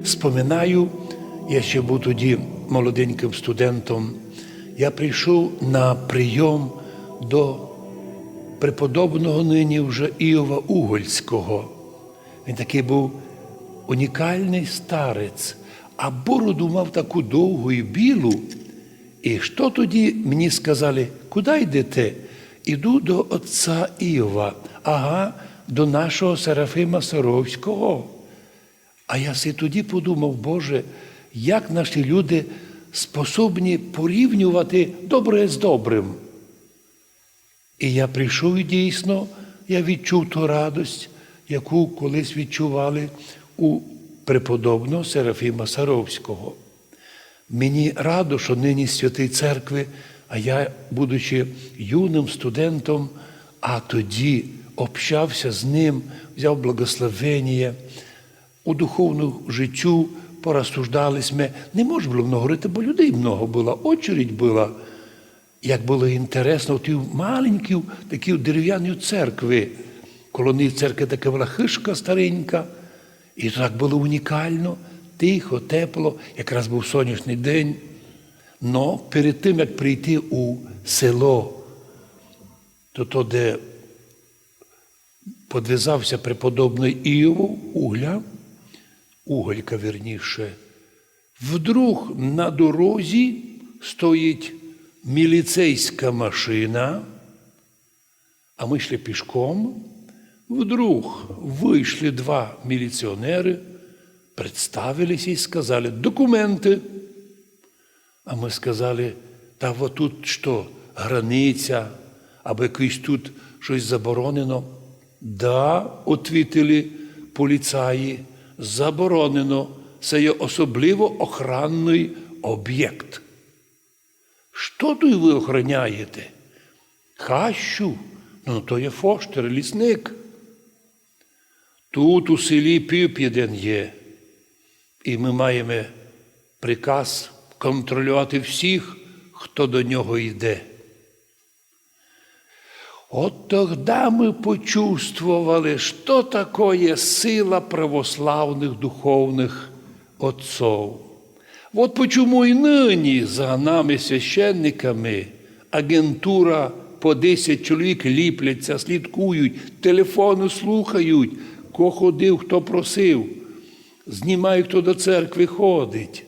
Споминаю, я ще був тоді молоденьким студентом, я прийшов на прийом до преподобного нині вже Іова Угольського. Він такий був унікальний старець, а бороду мав таку довгу і білу. І що тоді мені сказали, куди йдете? Іду до отця Іова, до нашого Серафима Саровського. А я си тоді подумав, Боже, як наші люди способні порівнювати добре з добрим. І я прийшов і дійсно, я відчув ту радость, яку колись відчували у преподобного Серафима Саровського. Мені радо, що нині Святої Церкви, а я, будучи юним студентом, а тоді общався з ним, взяв благословення, у духовному життю порозсуждались ми. Не можна було много говорити, бо людей много було, очередь була. Як було інтересно, в тій маленькій такій дерев'яній церкві. Коло неї церква така була хишка старенька. І так було унікально, тихо, тепло, якраз був сонячний день. Но перед тим, як прийти у село, то де подвизався преподобний Іов Уголька, вірніше, вдруг на дорозі стоїть міліцейська машина, а ми йшли пішком. Вдруг вийшли два міліціонери, представилися і сказали, документи. А ми сказали, та вот тут що, границя, або якось тут щось заборонено. Да, відповіли поліцаї, заборонено. Це є особливо охоронний об'єкт. Що тут ви охороняєте? Хащу? Ну, то є фоштер, лісник. Тут у селі Піп'єден є. І ми маємо приказ контролювати всіх, хто до нього йде. От тоді ми почувствували, що таке сила православних духовних отцов. Вот почему и ныне за нами, священниками, агентура по 10 чоловік ліпляться, слідкують, телефони слухають, хто ходив, хто просив, знімають, хто до церкви ходить.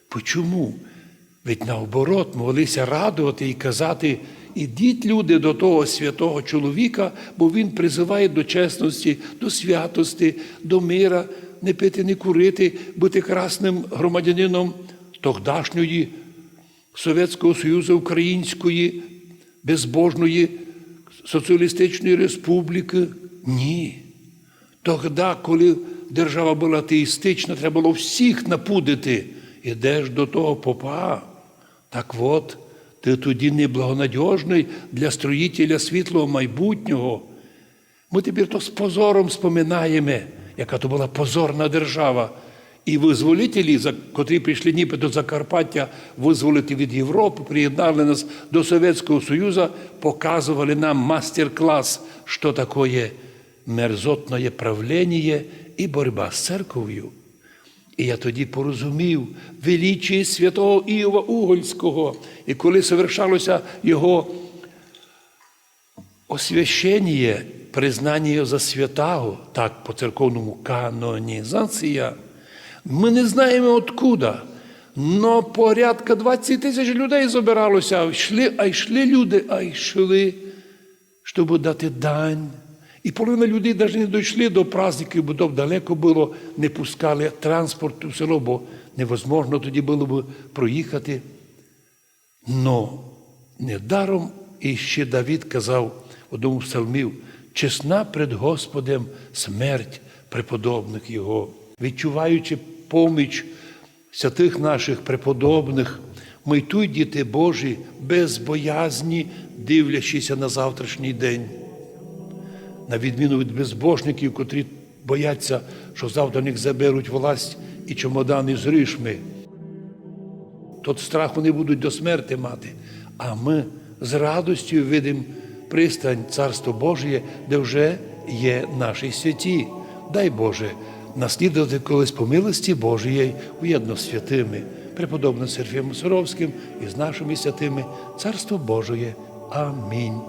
Почому? Ведь наоборот, могли радувати і казати, ідіть, люди, до того святого чоловіка, бо він призиває до чесності, до святості, до мира, не пити, не курити, бути красним громадянином тогдашньої Совєтського Союзу, Української, безбожної соціалістичної республіки. Ні. Тоді, коли держава була атеїстична, треба було всіх напудити. Ідеш до того попа. Так от, ти тоді неблагонадіжний для строїтеля світлого майбутнього. Ми тепер то з позором споминаємо, яка то була позорна держава. І визволителі, котрі прийшли ніби до Закарпаття визволити від Європи, приєднали нас до Совєтського Союзу, показували нам мастер-клас, що таке мерзотне правління і боротьба з церков'ю. І я тоді порозумів величі святого Іова Угольського. І коли совершалося його освящення, признання його за святого, так по церковному канонізація, ми не знаємо откуда, но порядка 20 тисяч людей збиралося, йшли люди, щоб дати дань. І половина людей навіть не дійшли до праздників, бо далеко було, не пускали транспорт у село, бо невозможно тоді було б проїхати. Но недаром іще Давид казав в одному з псалмів, чесна пред Господем смерть преподобних Його. Відчуваючи поміч святих наших преподобних, ми й тут, діти Божі, без боязні, дивлячися на завтрашній день. На відміну від безбожників, котрі бояться, що завтра них заберуть власть і чемодани з грішми. Тот страх вони будуть до смерти мати. А ми з радістю видимо пристань Царство Божє, де вже є наші святі. Дай Боже наслідувати колись по милості Божої, уєдно з святими, преподобним Серафімом Саровським і з нашими святими, Царство Божоє. Амінь.